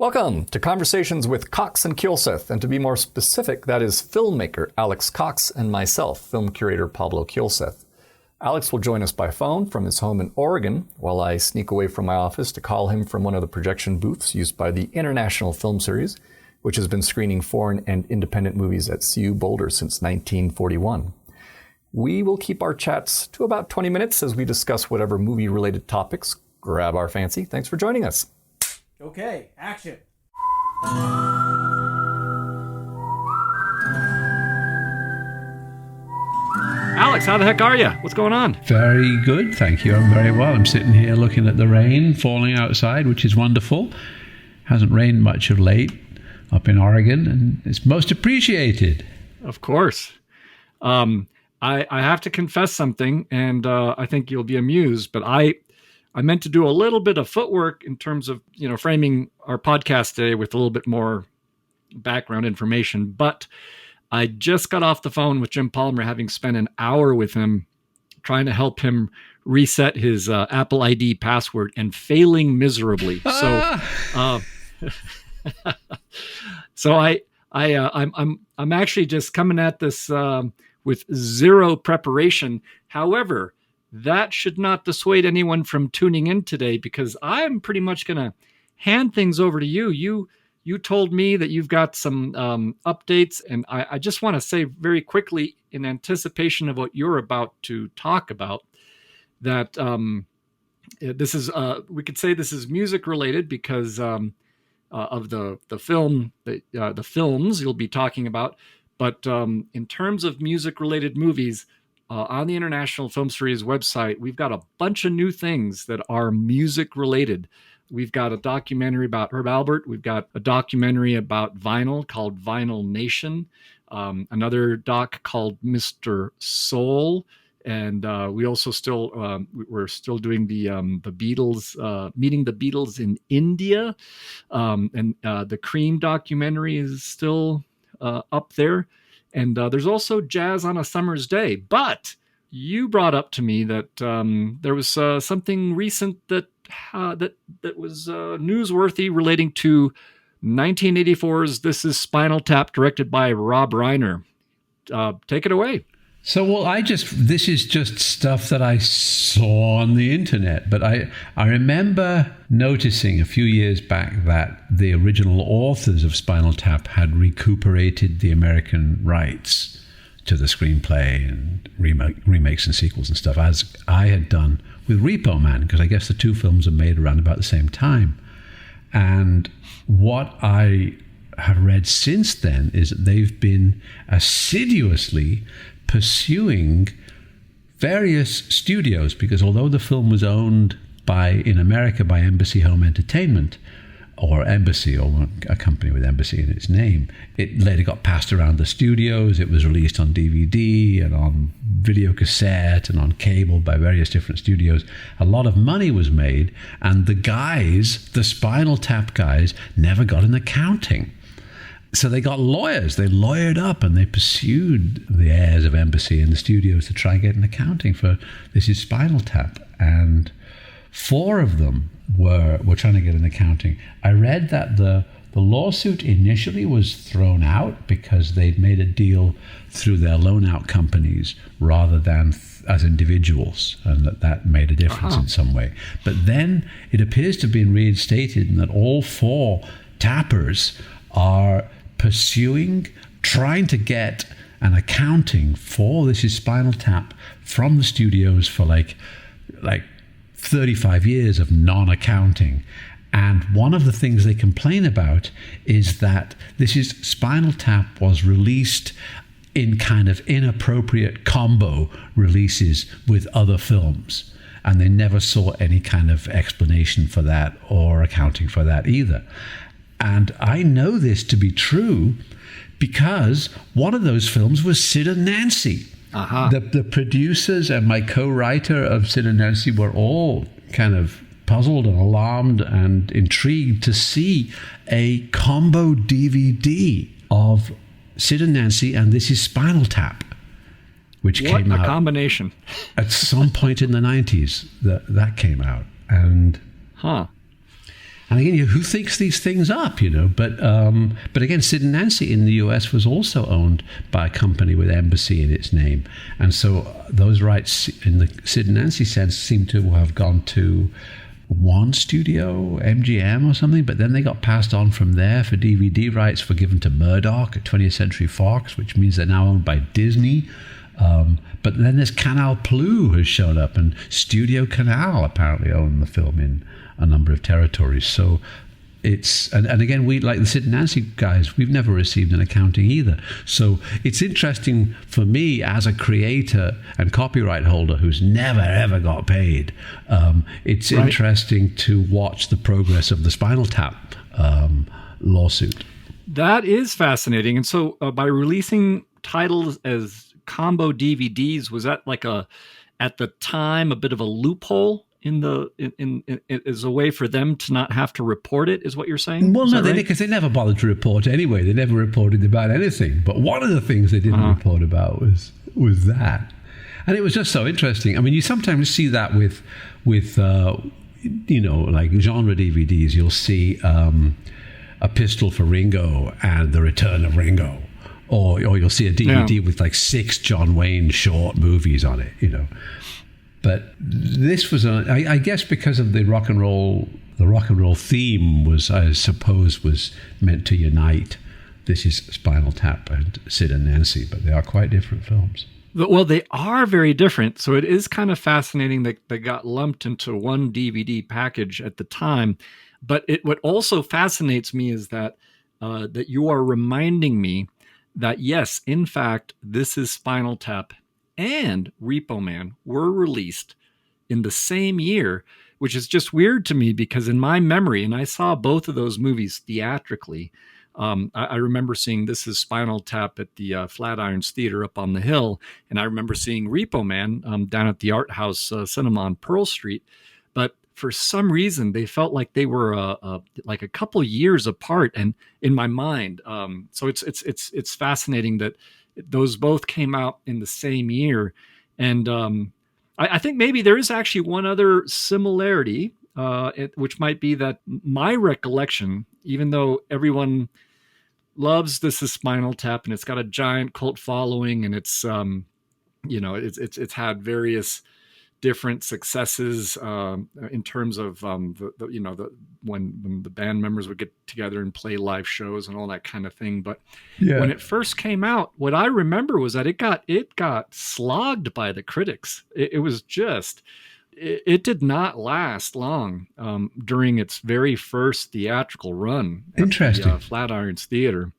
Welcome to Conversations with Cox and Kielseth, and to be more specific, that is filmmaker Alex Cox and myself, film curator Pablo Kielseth. Alex will join us by phone from his home in Oregon, while I sneak away from my office to call him from one of the projection booths used by the International Film Series, which has been screening foreign and independent movies at CU Boulder since 1941. We will keep our chats to about 20 minutes as we discuss whatever movie-related topics grab our fancy. Thanks for joining us. Okay, action. Alex, how the heck are you? What's going on? Very good, thank you. I'm very well. I'm sitting here looking at the rain falling outside, which is wonderful. Hasn't rained much of late up in Oregon, and it's most appreciated. Of course. I have to confess something, and I think you'll be amused, but I meant to do a little bit of footwork in terms of, framing our podcast today with a little bit more background information. But I just got off the phone with Jim Palmer, having spent an hour with him trying to help him reset his Apple ID password and failing miserably. So I'm actually just coming at this with zero preparation. However, that should not dissuade anyone from tuning in today, because I'm pretty much going to hand things over to you. You told me that you've got some updates, and I just want to say very quickly, in anticipation of what you're about to talk about, that this is we could say this is music related because of the film, the films you'll be talking about. But in terms of music related movies, on the International Film Series website, we've got a bunch of new things that are music related. We've got a documentary about Herb Alpert. We've got a documentary about vinyl called Vinyl Nation. Another doc called Mr. Soul. And we also we're still doing the Beatles, meeting the Beatles in India. And the Cream documentary is still up there. And there's also Jazz on a Summer's Day. But you brought up to me that there was something recent that was newsworthy relating to 1984's This Is Spinal Tap, directed by Rob Reiner. Take it away. So, this is just stuff that I saw on the internet, but I remember noticing a few years back that the original authors of Spinal Tap had recuperated the American rights to the screenplay and remakes and sequels and stuff, as I had done with Repo Man, because I guess the two films are made around about the same time. And what I have read since then is that they've been assiduously pursuing various studios, because although the film was owned in America by Embassy Home Entertainment, or Embassy, or a company with Embassy in its name, it later got passed around the studios. It was released on DVD and on video cassette and on cable by various different studios. A lot of money was made, and the Spinal Tap guys, never got an accounting. So they got lawyers. They lawyered up and they pursued the heirs of Embassy and the studios to try and get an accounting for This Is Spinal Tap. And 4 of them were trying to get an accounting. I read that the lawsuit initially was thrown out because they'd made a deal through their loan-out companies rather than as individuals, and that made a difference in some way. But then it appears to have been reinstated, and that all 4 tappers are trying to get an accounting for This Is Spinal Tap from the studios for like 35 years of non-accounting. And one of the things they complain about is that This Is Spinal Tap was released in kind of inappropriate combo releases with other films. And they never saw any kind of explanation for that or accounting for that either. And I know this to be true because one of those films was Sid and Nancy. The producers and my co-writer of Sid and Nancy were all kind of puzzled and alarmed and intrigued to see a combo DVD of Sid and Nancy and This Is Spinal Tap, which came out. What a combination. At some point in the 90s, that came out. And And again, who thinks these things up, But again, Sid and Nancy in the US was also owned by a company with Embassy in its name. And so those rights in the Sid and Nancy sense seem to have gone to one studio, MGM or something, but then they got passed on from there for DVD rights, were given to Murdoch at 20th Century Fox, which means they're now owned by Disney. But then there's Canal Plus has shown up, and Studio Canal apparently own the film in a number of territories. So it's, and again, we, like the Sid and Nancy guys, we've never received an accounting either. So it's interesting for me as a creator and copyright holder who's never ever got paid. It's Right. interesting to watch the progress of the Spinal Tap lawsuit. That is fascinating. And so by releasing titles as combo DVDs, was that like at the time, a bit of a loophole in as a way for them to not have to report it, is what you're saying? Well, Is no, that right? because they never bothered to report anyway. They never reported about anything. But one of the things they didn't report about was that. And it was just so interesting. I mean, you sometimes see that with like genre DVDs. You'll see A Pistol for Ringo and The Return of Ringo. Or you'll see a DVD with like 6 John Wayne short movies on it, But this was, I guess, because of the rock and roll theme was, I suppose, was meant to unite. This is Spinal Tap and Sid and Nancy, but they are quite different films. Well, they are very different. So it is kind of fascinating that they got lumped into one DVD package at the time. But what also fascinates me is that that you are reminding me that, yes, in fact, This is Spinal Tap and Repo Man were released in the same year, which is just weird to me because in my memory, and I saw both of those movies theatrically, I remember seeing This is Spinal Tap at the Flatirons Theater up on the hill, and I remember seeing Repo Man down at the Art House Cinema on Pearl Street. But for some reason, they felt like they were like a couple years apart, and in my mind, so it's fascinating that those both came out in the same year, and I think maybe there is actually one other similarity, which might be that my recollection, even though everyone loves This is Spinal Tap and it's got a giant cult following, and it's it's had various different successes in terms of when the band members would get together and play live shows and all that kind of thing. But when it first came out, what I remember was that it got slogged by the critics. It did not last long during its very first theatrical run at Interesting. the Flatirons Theater.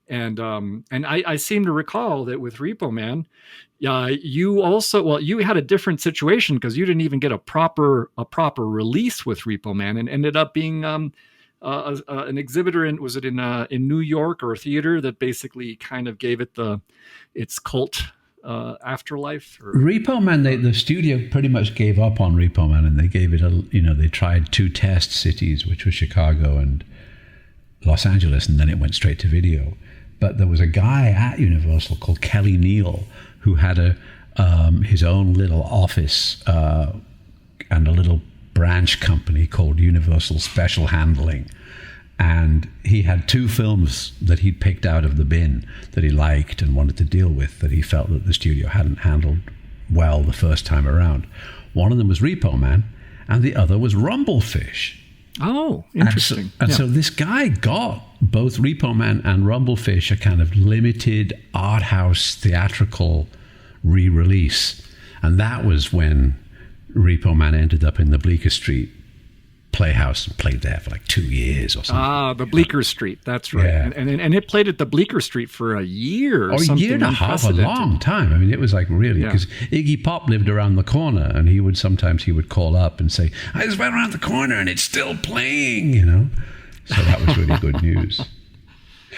And I seem to recall that with Repo Man, you also, you had a different situation because you didn't even get a proper release with Repo Man, and ended up being an exhibitor in New York, or a theater that basically kind of gave it its cult afterlife. Repo Man, the studio pretty much gave up on Repo Man, and they gave it they tried 2 test cities, which were Chicago and Los Angeles, and then it went straight to video. But there was a guy at Universal called Kelly Neal who had his own little office and a little branch company called Universal Special Handling. And he had 2 films that he'd picked out of the bin that he liked and wanted to deal with, that he felt that the studio hadn't handled well the first time around. One of them was Repo Man, and the other was Rumblefish. Oh, interesting. And so this guy got both Repo Man and Rumblefish, a kind of limited art house theatrical re-release. And that was when Repo Man ended up in the Bleecker Street Playhouse and played there for like 2 years or something. The Bleecker Street, that's right. Yeah. And it played at the Bleecker Street for a year or something. A year and a half, a long time. I mean, it was like really, because Iggy Pop lived around the corner, and he would call up and say, I just went around the corner and it's still playing, So that was really good news.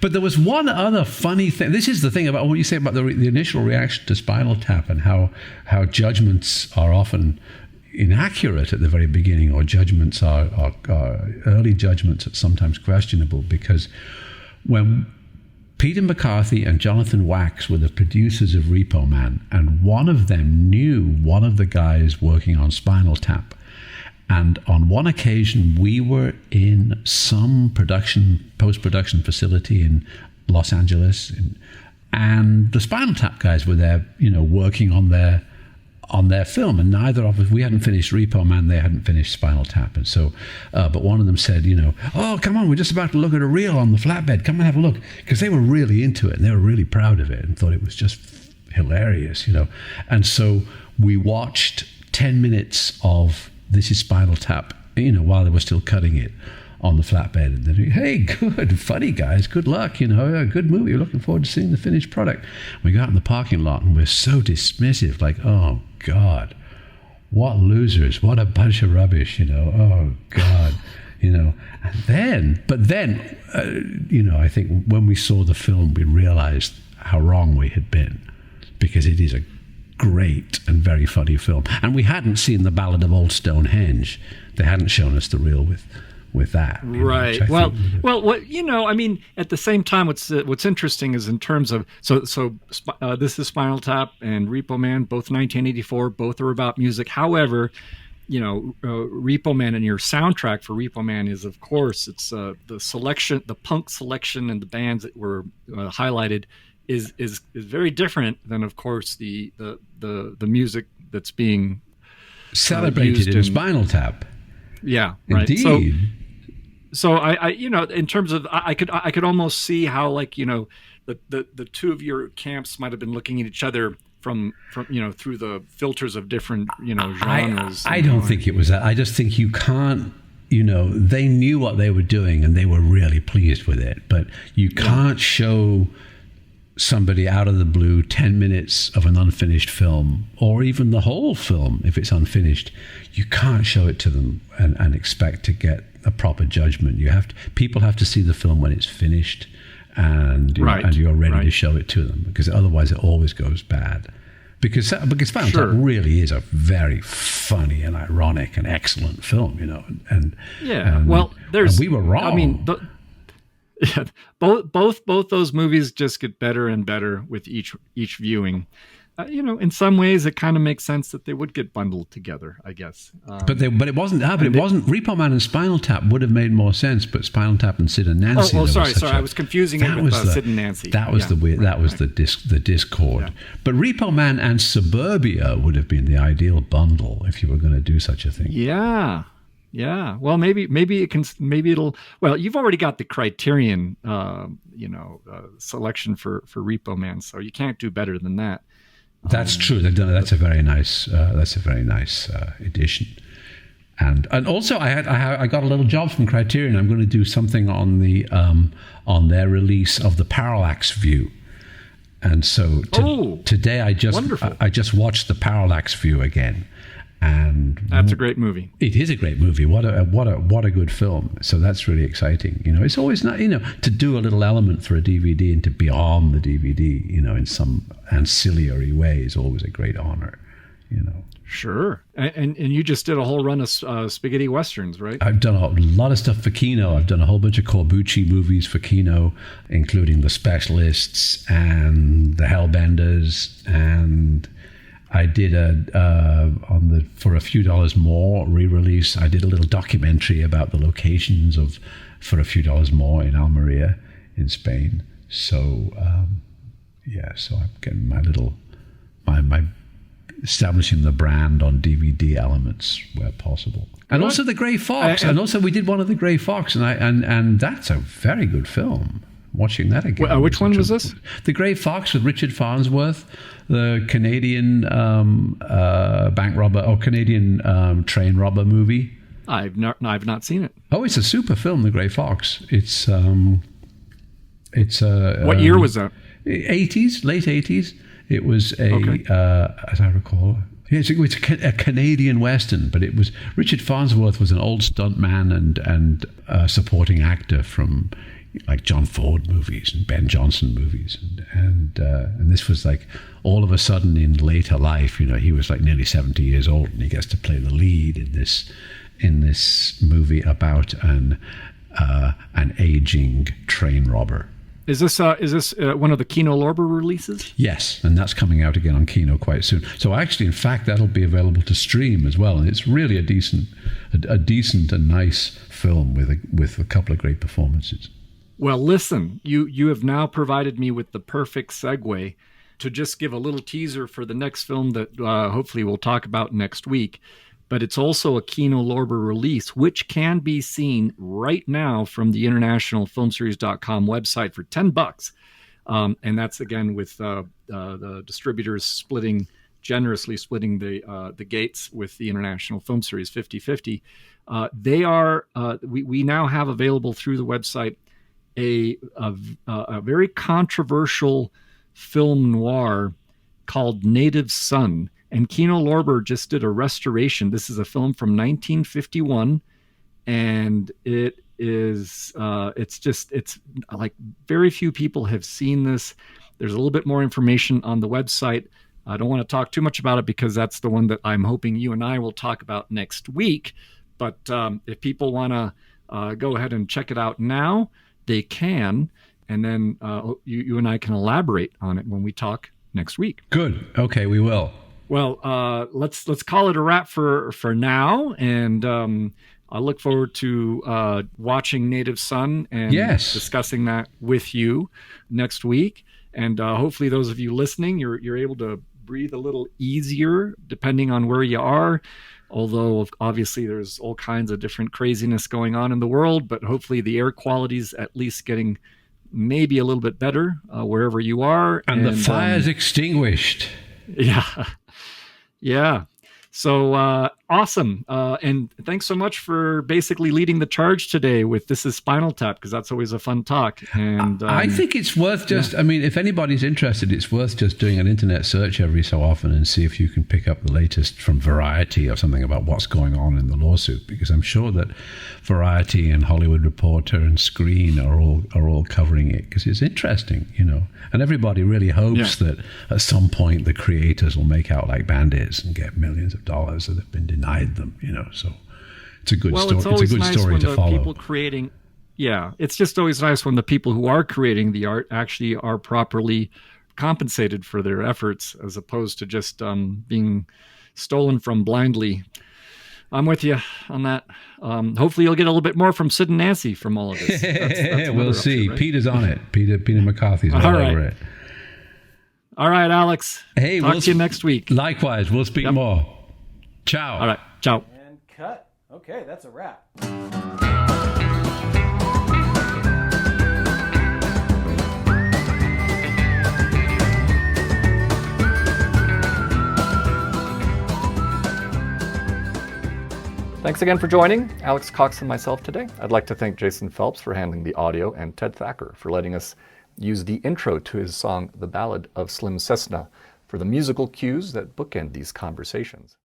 But there was one other funny thing. This is the thing about what you say about the initial reaction to Spinal Tap, and how judgments are often inaccurate at the very beginning, or judgments are early judgments are sometimes questionable, because when Peter McCarthy and Jonathan Wax were the producers of Repo Man, and one of them knew one of the guys working on Spinal Tap, And on one occasion, we were in some post-production facility in Los Angeles, and the Spinal Tap guys were there, working on their film, and neither of us, we hadn't finished Repo Man, they hadn't finished Spinal Tap, and so, but one of them said, oh, come on, we're just about to look at a reel on the flatbed, come and have a look, because they were really into it, and they were really proud of it, and thought it was just hilarious, and so we watched 10 minutes of This Is Spinal Tap, while they were still cutting it on the flatbed, and then, hey, good, funny guys, good luck, good movie, we're looking forward to seeing the finished product. We got in the parking lot, and we're so dismissive, like, oh, God, what losers, what a bunch of rubbish, oh, God, and then, I think when we saw the film, we realized how wrong we had been, because it is a great and very funny film. And we hadn't seen The Ballad of Old Stonehenge. They hadn't shown us the reel with that. Right. Well, what at the same time, what's interesting is in terms of This Is Spinal Tap and Repo Man, both 1984, both are about music. However, Repo Man, and your soundtrack for Repo Man is, of course, it's the selection, the punk selection, and the bands that were highlighted is very different than, of course, the music that's being celebrated in Spinal Tap. Yeah, right. Indeed. So I in terms of, I could almost see how, the two of your camps might have been looking at each other from through the filters of different genres. I don't think it was that. I just think you can't. They knew what they were doing and they were really pleased with it. But you can't show somebody out of the blue 10 minutes of an unfinished film, or even the whole film if it's unfinished. You can't show it to them and expect to get a proper judgment. People have to see the film when it's finished, and you're ready to show it to them, because otherwise it always goes bad. Because Spinal Tap really is a very funny and ironic and excellent film, and we were wrong. I mean, both those movies just get better and better with each viewing. In some ways, it kind of makes sense that they would get bundled together, I guess. But it wasn't. It wasn't. Repo Man and Spinal Tap would have made more sense, but Spinal Tap and Sid and Nancy. Sorry. I was confusing it with Sid and Nancy. That was the weird. That was the discord. Yeah. But Repo Man and Suburbia would have been the ideal bundle if you were going to do such a thing. Yeah. Yeah. Well, maybe it'll. Well, you've already got the Criterion, selection for Repo Man, so you can't do better than that. That's true. They've done. That's a very nice. Edition. And also, I got a little job from Criterion. I'm going to do something on on their release of the Parallax View. And so today I just watched the Parallax View again. And that's a great movie. It is a great movie. What a good film. So that's really exciting. It's always not, to do a little element for a DVD and to be on the DVD, in some ancillary way is always a great honor, Sure. And you just did a whole run of spaghetti westerns, right? I've done a lot of stuff for Kino. I've done a whole bunch of Corbucci movies for Kino, including The Specialists and The Hellbenders, and I did for a few dollars more re-release. I did a little documentary about the locations of For a Few Dollars More in Almeria, in Spain. So, so I'm getting my establishing the brand on DVD elements where possible, and also the Grey Fox. And also we did one of the Grey Fox, and that's a very good film. Watching that again. Which one was this? The Grey Fox with Richard Farnsworth, the Canadian bank robber or Canadian train robber movie. I've not seen it. Oh, it's a super film, The Grey Fox. It's what year was that? 80s, late 80s. It was as I recall. Yes, it was a Canadian Western, but it was Richard Farnsworth was an old stuntman and supporting actor from like John Ford movies and Ben Johnson movies, and this was like all of a sudden in later life, he was like nearly 70 years old, and he gets to play the lead in this movie about an aging train robber, Is this one of the Kino Lorber releases? Yes, and that's coming out again on Kino quite soon. So actually, in fact, that'll be available to stream as well, and it's really a decent and nice film with a couple of great performances. Well, listen, you have now provided me with the perfect segue to just give a little teaser for the next film that hopefully we'll talk about next week. But it's also a Kino Lorber release, which can be seen right now from the internationalfilmseries.com website for $10. And that's, again, with the distributors generously splitting the gates with the International Film Series 50-50. We now have available through the website a very controversial film noir called Native Son. And Kino Lorber just did a restoration. This is a film from 1951, and it's like very few people have seen this. There's a little bit more information on the website. I don't want to talk too much about it because that's the one that I'm hoping you and I will talk about next week. But if people want to go ahead and check it out now, they can, and then you and I can elaborate on it when we talk next week. Good. Okay, we will. Well, let's call it a wrap for now, and I look forward to watching Native Son and discussing that with you next week. And hopefully, those of you listening, you're able to breathe a little easier depending on where you are. Although obviously there's all kinds of different craziness going on in the world, but hopefully the air quality's at least getting maybe a little bit better wherever you are. And the fire's extinguished. Yeah. Yeah. So awesome. And thanks so much for basically leading the charge today with This is Spinal Tap, because that's always a fun talk. And I think it's worth I mean, if anybody's interested, it's worth just doing an internet search every so often and see if you can pick up the latest from Variety or something about what's going on in the lawsuit, because I'm sure that Variety and Hollywood Reporter and Screen are all covering it, because it's interesting, and everybody really hopes that at some point the creators will make out like bandits and get millions of dollars that have been denied them, so it's a good story. It's a good story to follow. People creating, it's just always nice when the people who are creating the art actually are properly compensated for their efforts, as opposed to just being stolen from blindly. I'm with you on that. Hopefully you'll get a little bit more from Sid and Nancy from all of this. That's we'll see. Right? Peter's on it. Peter McCarthy's all over it. All right, Alex. Hey, talk to you next week. Likewise. We'll speak more. Ciao. All right. Ciao. And cut. Okay, that's a wrap. Thanks again for joining Alex Cox and myself today. I'd like to thank Jason Phelps for handling the audio and Ted Thacker for letting us use the intro to his song, The Ballad of Slim Cessna, for the musical cues that bookend these conversations.